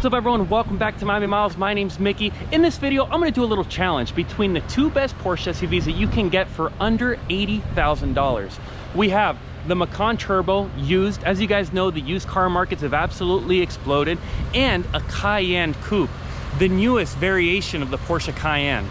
What's up everyone, welcome back to Miami Miles. My name's Mickey. In this video, I'm gonna do a little challenge between the two best Porsche SUVs that you can get for under $80,000. We have the Macan Turbo used. As you guys know, the used car markets have absolutely exploded, and a Cayenne Coupe, the newest variation of the Porsche Cayenne.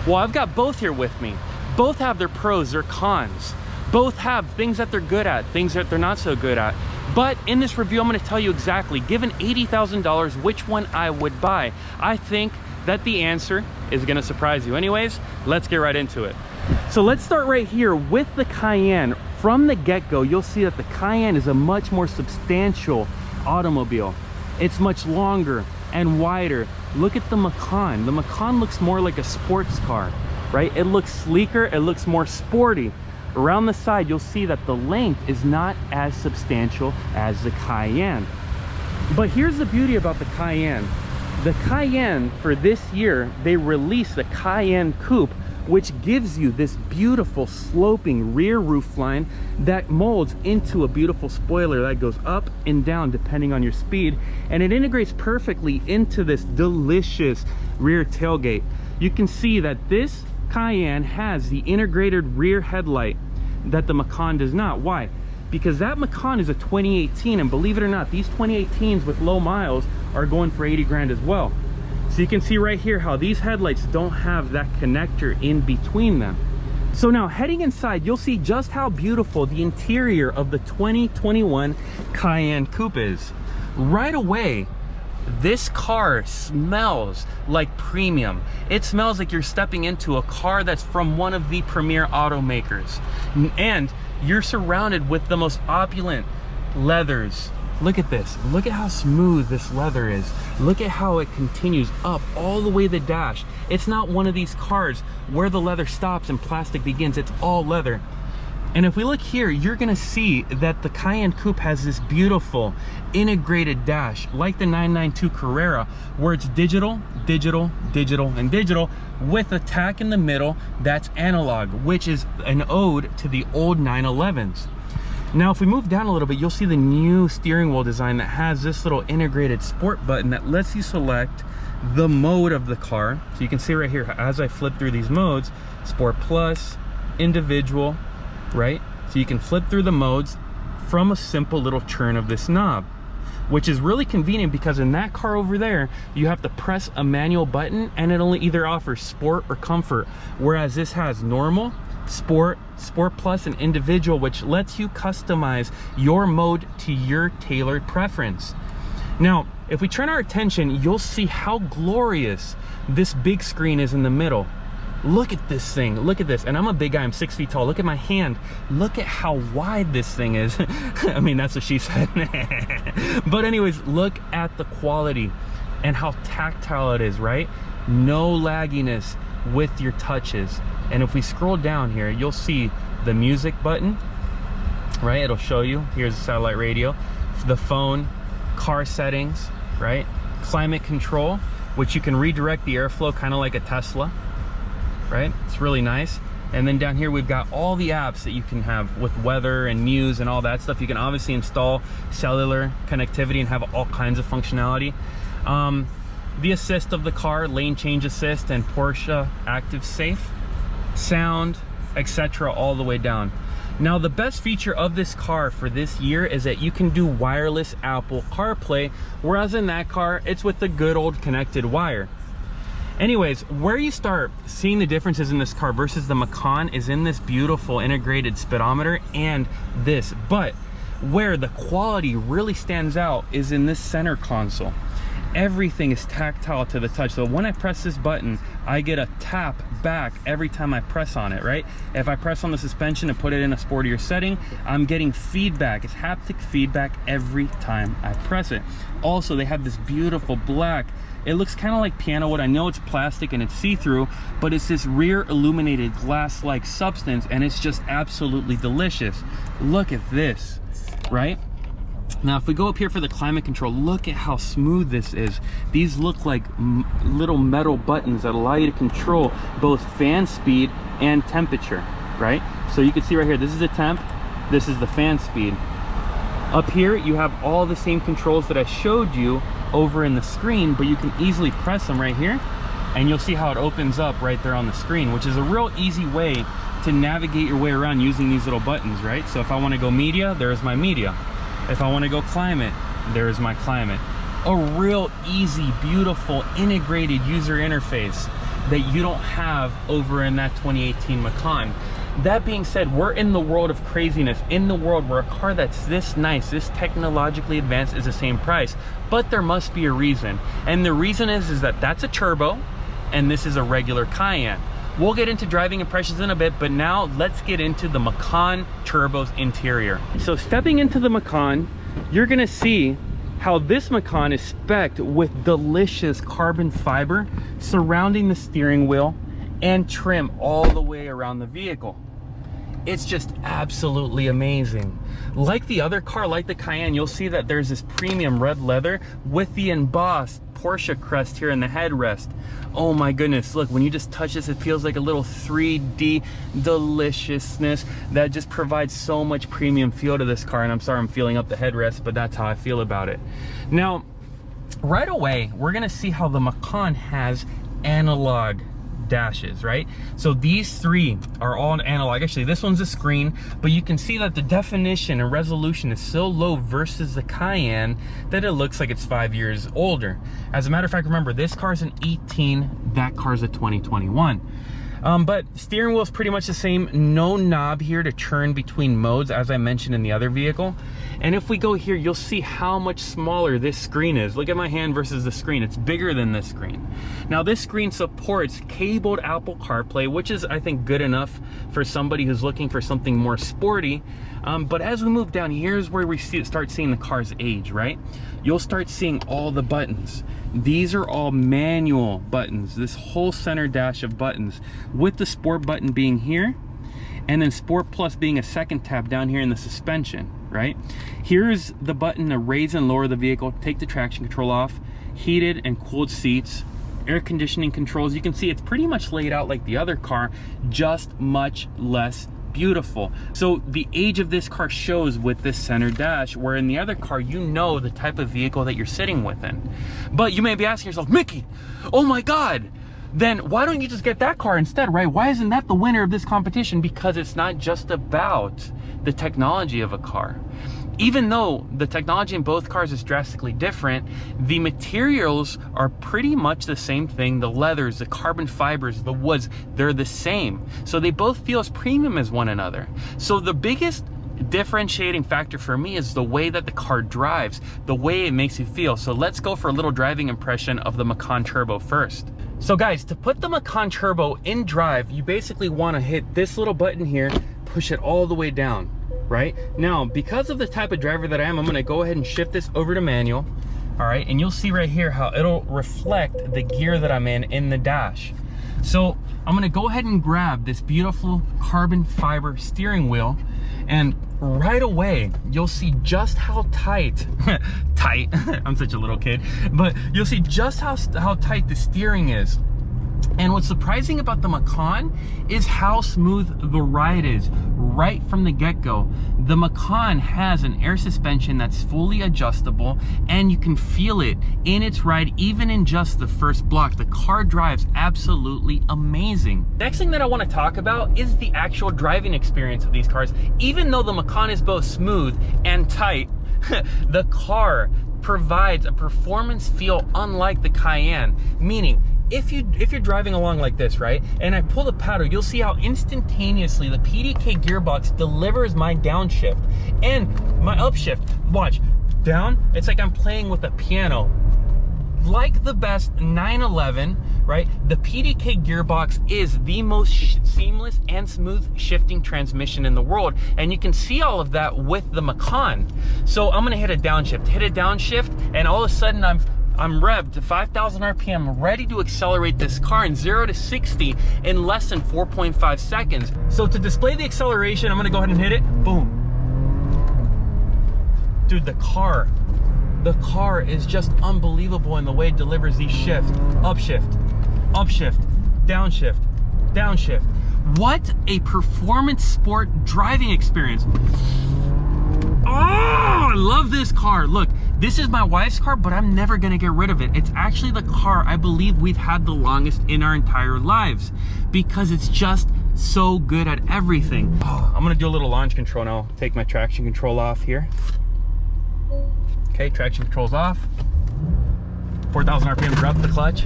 Well, I've got both here with me. Both have their pros, their cons. Both have things that they're good at, things that they're not so good at. But in this review, I'm going to tell you exactly, given $80,000, which one I would buy. I think that the answer is going to surprise you. Anyways, let's get right into it. So let's start right here with the Cayenne. From the get-go, you'll see that the Cayenne is a much more substantial automobile. It's much longer and wider. Look at the Macan. The Macan looks more like a sports car, right? It looks sleeker, it looks more sporty. Around the side, you'll see that the length is not as substantial as the Cayenne. But here's the beauty about the Cayenne. The Cayenne, for this year, they released the Cayenne Coupe, which gives you this beautiful sloping rear roof line that molds into a beautiful spoiler that goes up and down depending on your speed, and it integrates perfectly into this delicious rear tailgate. You can see that this Cayenne has the integrated rear headlight that the Macan does not. Why? Because that Macan is a 2018, and believe it or not, these 2018s with low miles are going for 80 grand as well. So you can see right here how these headlights don't have that connector in between them. So now heading inside, you'll see just how beautiful the interior of the 2021 Cayenne Coupe is. Right away, this car smells like premium. It smells like you're stepping into a car that's from one of the premier automakers. And you're surrounded with the most opulent leathers. Look at this. Look at how smooth this leather is. Look at how it continues up all the way the dash. It's not one of these cars where the leather stops and plastic begins. It's all leather. And if we look here, you're gonna see that the Cayenne Coupe has this beautiful integrated dash, like the 992 Carrera, where it's digital, digital, digital, and digital, with a tack in the middle that's analog, which is an ode to the old 911s. Now, if we move down a little bit, you'll see the new steering wheel design that has this little integrated sport button that lets you select the mode of the car. So you can see right here, as I flip through these modes, Sport Plus, Individual, right? So you can flip through the modes from a simple little turn of this knob, which is really convenient because in that car over there, you have to press a manual button and it only either offers sport or comfort, whereas this has normal, sport, sport plus, and individual, which lets you customize your mode to your tailored preference. Now, if we turn our attention, you'll see how glorious this big screen is in the middle. Look at this thing, look at this. And I'm a big guy, I'm 6 feet tall. Look at my hand. Look at how wide this thing is. I mean, that's what she said. But anyways, look at the quality and how tactile it is, right? No lagginess with your touches. And if we scroll down here, you'll see the music button, right? It'll show you, here's the satellite radio, the phone, car settings, right? Climate control, which you can redirect the airflow kind of like a Tesla. Right? It's really nice. And then down here we've got all the apps that you can have with weather and news and all that stuff. You can obviously install cellular connectivity and have all kinds of functionality. The assist of the car, lane change assist, and Porsche Active Safe, sound, etc., all the way down. Now, the best feature of this car for this year is that you can do wireless Apple CarPlay, whereas in that car it's with the good old connected wire. Anyways, where you start seeing the differences in this car versus the Macan is in this beautiful integrated speedometer and this. But where the quality really stands out is in this center console. Everything is tactile to the touch. So when I press this button, I get a tap back every time I press on it, right? If I press on the suspension and put it in a sportier setting, I'm getting feedback. It's haptic feedback every time I press it. Also, they have this beautiful black, it looks kind of like piano wood. I know it's plastic and it's see-through, but it's this rear illuminated glass-like substance, and it's just absolutely delicious. Look at this, right? Now, if we go up here for the climate control, look at how smooth this is. These look like little metal buttons that allow you to control both fan speed and temperature, right? So you can see right here, this is the temp, this is the fan speed. Up here, you have all the same controls that I showed you over in the screen, but you can easily press them right here and you'll see how it opens up right there on the screen, which is a real easy way to navigate your way around using these little buttons, right? So if I want to go media, there's my media. If I want to go climate, there's my climate. A real easy, beautiful, integrated user interface that you don't have over in that 2018 Macan. That being said, we're in the world of craziness, in the world where a car that's this nice, this technologically advanced is the same price, but there must be a reason. And the reason is that that's a turbo and this is a regular Cayenne. We'll get into driving impressions in a bit, but now let's get into the Macan Turbo's interior. So stepping into the Macan, you're gonna see how this Macan is spec'd with delicious carbon fiber surrounding the steering wheel and trim all the way around the vehicle. It's just absolutely amazing. Like the other car, like the Cayenne, you'll see that there's this premium red leather with the embossed Porsche crest here in the headrest. Oh my goodness, look, when you just touch this, it feels like a little 3D deliciousness that just provides so much premium feel to this car. And I'm sorry I'm feeling up the headrest, but that's how I feel about it. Now, right away, we're gonna see how the Macan has analog dashes, right? So these three are all analog. Actually, this one's a screen, but you can see that the definition and resolution is so low versus the Cayenne that it looks like it's 5 years older. As a matter of fact, remember, this car's an 18, that car's a 2021. But steering wheel is pretty much the same. No knob here to turn between modes, as I mentioned in the other vehicle. And if we go here, you'll see how much smaller this screen is. Look at my hand versus the screen. It's bigger than this screen. Now, this screen supports cabled Apple CarPlay, which is, I think, good enough for somebody who's looking for something more sporty. But as we move down, here's where we start seeing the car's age, right? You'll start seeing all the buttons. These are all manual buttons, this whole center dash of buttons, with the Sport button being here, and then Sport Plus being a second tab down here in the suspension, right? Here's the button to raise and lower the vehicle, take the traction control off, heated and cooled seats, air conditioning controls. You can see it's pretty much laid out like the other car, just much less beautiful. So the age of this car shows with this center dash, where in the other car, you know the type of vehicle that you're sitting within. But you may be asking yourself, Mickey, oh my God, then why don't you just get that car instead, right? Why isn't that the winner of this competition? Because it's not just about the technology of a car. Even though the technology in both cars is drastically different, the materials are pretty much the same thing. The leathers, the carbon fibers, the woods, they're the same. So they both feel as premium as one another. So the biggest differentiating factor for me is the way that the car drives, the way it makes you feel. So let's go for a little driving impression of the Macan Turbo first. So guys, to put the Macan Turbo in drive, you basically want to hit this little button here, push it all the way down. Right now, because of the type of driver that I am, I'm going to go ahead and shift this over to manual. All right, and you'll see right here how it'll reflect the gear that I'm in the dash. So I'm going to go ahead and grab this beautiful carbon fiber steering wheel, and right away you'll see just how tight I'm such a little kid, but you'll see just how tight the steering is. And what's surprising about the Macan is how smooth the ride is right from the get-go. The Macan has an air suspension that's fully adjustable, and you can feel it in its ride even in just the first block. The car drives absolutely amazing. Next thing that I want to talk about is the actual driving experience of these cars. Even though the Macan is both smooth and tight, the car provides a performance feel unlike the Cayenne, meaning if you're driving along like this, right, and I pull the paddle, you'll see how instantaneously the PDK gearbox delivers my downshift and my upshift. Watch, down, it's like I'm playing with a piano. Like the best 911, right, the PDK gearbox is the most seamless and smooth shifting transmission in the world, and you can see all of that with the Macan. So I'm gonna hit a downshift, and all of a sudden I'm revved to 5,000 RPM, ready to accelerate this car in 0 to 60 in less than 4.5 seconds. So to display the acceleration, I'm gonna go ahead and hit it, boom. Dude, the car is just unbelievable in the way it delivers these shifts. Upshift, upshift, downshift, downshift. What a performance sport driving experience. Oh, I love this car. Look, this is my wife's car, but I'm never gonna get rid of it. It's actually the car I believe we've had the longest in our entire lives because it's just so good at everything. Oh, I'm gonna do a little launch control now. Take my traction control off here. Okay, traction control's off. 4,000 RPM, drop the clutch.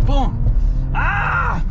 Boom. Ah!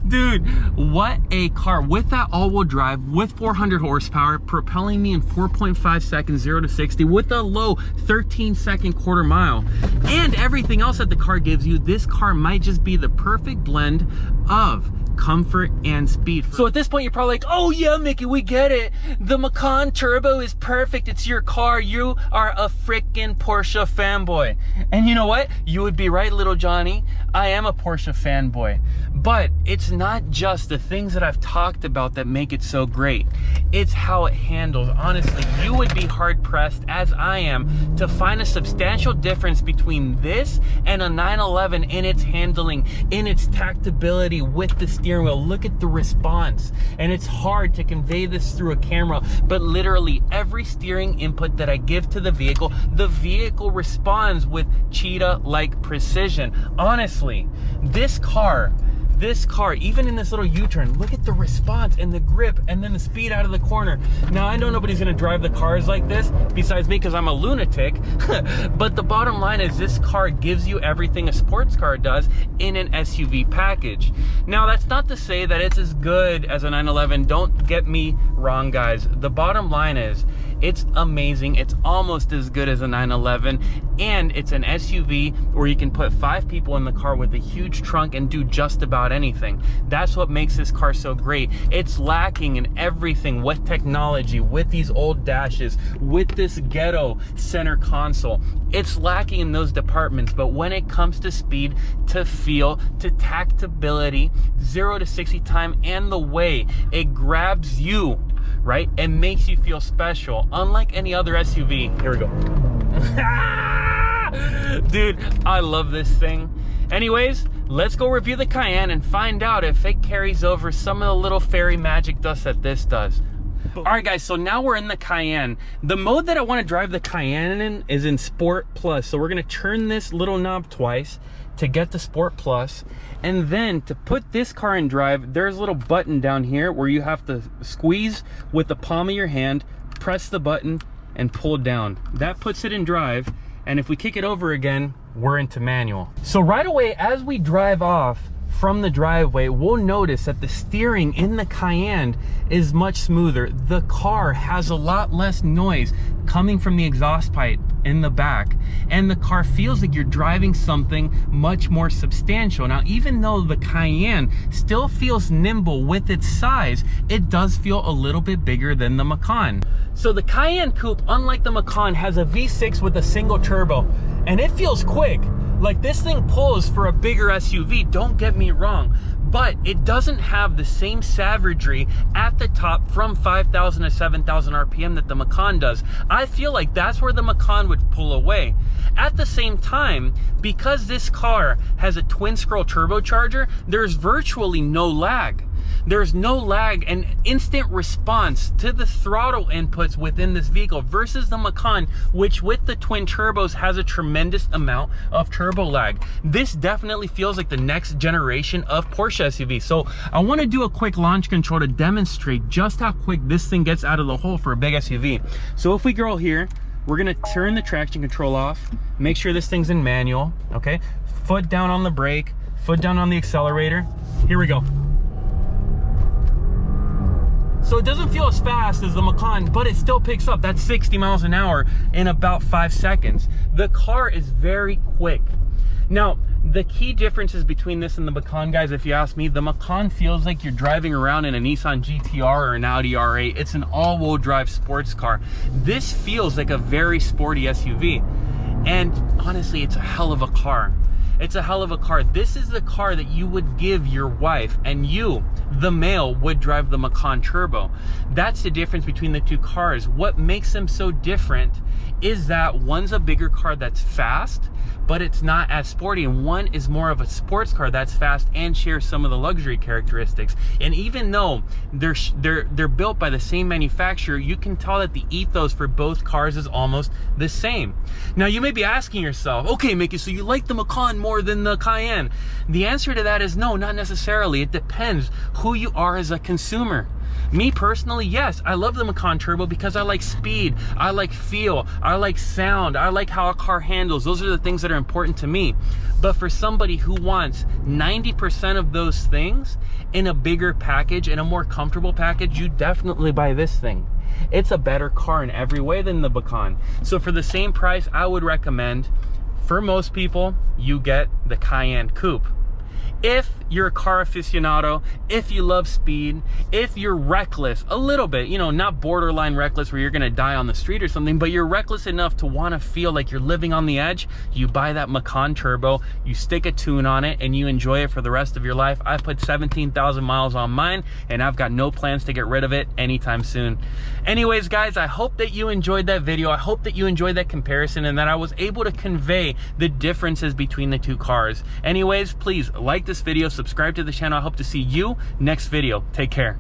Dude, what a car. With that all-wheel drive, with 400 horsepower, propelling me in 4.5 seconds, 0 to 60, with a low 13-second quarter mile, and everything else that the car gives you, this car might just be the perfect blend of comfort and speed. So at this point, you're probably like, oh yeah, Mickey, we get it. The Macan Turbo is perfect. It's your car. You are a freaking Porsche fanboy. And you know what? You would be right, little Johnny. I am a Porsche fanboy. But it's not just the things that I've talked about that make it so great. It's how it handles. Honestly, you would be hard pressed, as I am, to find a substantial difference between this and a 911 in its handling, in its tactability with the steering wheel. Look at the response. And it's hard to convey this through a camera, but literally every steering input that I give to the vehicle responds with cheetah-like precision. Honestly, this car, even in this little U-turn, look at the response and the grip and then the speed out of the corner. Now, I know nobody's gonna drive the cars like this besides me because I'm a lunatic, but the bottom line is this car gives you everything a sports car does in an SUV package. Now, that's not to say that it's as good as a 911. Don't get me wrong, guys. The bottom line is it's amazing. It's almost as good as a 911, and it's an SUV where you can put 5 people in the car with a huge trunk and do just about anything. That's what makes this car so great. It's lacking in everything with technology, with these old dashes, with this ghetto center console. It's lacking in those departments, but when it comes to speed, to feel, to tactability, 0 to 60 time, and the way it grabs you, right, it makes you feel special, unlike any other SUV. Here we go. Dude, I love this thing. Anyways, let's go review the Cayenne and find out if it carries over some of the little fairy magic dust that this does. All right, guys, so now we're in the Cayenne. The mode that I want to drive the Cayenne in is in Sport Plus. So we're going to turn this little knob twice to get to Sport Plus. And then to put this car in drive, there's a little button down here where you have to squeeze with the palm of your hand, press the button, and pull down. That puts it in drive. And if we kick it over again, we're into manual. So right away, as we drive off from the driveway, we'll notice that the steering in the Cayenne is much smoother. The car has a lot less noise coming from the exhaust pipe in the back, and the car feels like you're driving something much more substantial. Now, even though the Cayenne still feels nimble with its size, it does feel a little bit bigger than the Macan. So the Cayenne Coupe, unlike the Macan, has a V6 with a single turbo, and it feels quick. Like, this thing pulls for a bigger SUV, don't get me wrong, but it doesn't have the same savagery at the top from 5,000 to 7,000 RPM that the Macan does. I feel like that's where the Macan would pull away. At the same time, because this car has a twin scroll turbocharger, there's virtually no lag. There's no lag and instant response to the throttle inputs within this vehicle versus the Macan, which with the twin turbos has a tremendous amount of turbo lag. This definitely feels like the next generation of Porsche SUV. So I want to do a quick launch control to demonstrate just how quick this thing gets out of the hole for a big SUV. So if we go here, we're gonna turn the traction control off, make sure this thing's in manual, okay? Foot down on the brake, foot down on the accelerator. Here we go. So it doesn't feel as fast as the Macan, but it still picks up. That's 60 miles an hour in about 5 seconds. The car is very quick. Now, the key differences between this and the Macan, guys, if you ask me, the Macan feels like you're driving around in a Nissan GT-R or an Audi R8. It's an all-wheel drive sports car. This feels like a very sporty SUV. And honestly, it's a hell of a car. It's a hell of a car. This is the car that you would give your wife, and you, the male, would drive the Macan Turbo. That's the difference between the two cars. What makes them so different is that one's a bigger car that's fast, but it's not as sporty, and one is more of a sports car that's fast and shares some of the luxury characteristics. And even though they're built by the same manufacturer, you can tell that the ethos for both cars is almost the same. Now you may be asking yourself, okay Mickey, so you like the Macan more than the Cayenne? The answer to that is no, not necessarily. It depends who you are as a consumer. Me personally, yes, I love the Macan Turbo because I like speed, I like feel, I like sound, I like how a car handles. Those are the things that are important to me. But for somebody who wants 90% of those things in a bigger package, in a more comfortable package, you definitely buy this thing. It's a better car in every way than the Macan. So for the same price, I would recommend, for most people, you get the Cayenne Coupe. If you're a car aficionado, if you love speed, if you're reckless a little bit, you know, not borderline reckless where you're gonna die on the street or something, but you're reckless enough to want to feel like you're living on the edge, you buy that Macan Turbo, you stick a tune on it, and you enjoy it for the rest of your life. I put 17,000 miles on mine, and I've got no plans to get rid of it anytime soon. Anyways, guys, I hope that you enjoyed that video. I hope that you enjoyed that comparison and that I was able to convey the differences between the two cars. Anyways, please like this video, subscribe to the channel. I hope to see you next video. Take care.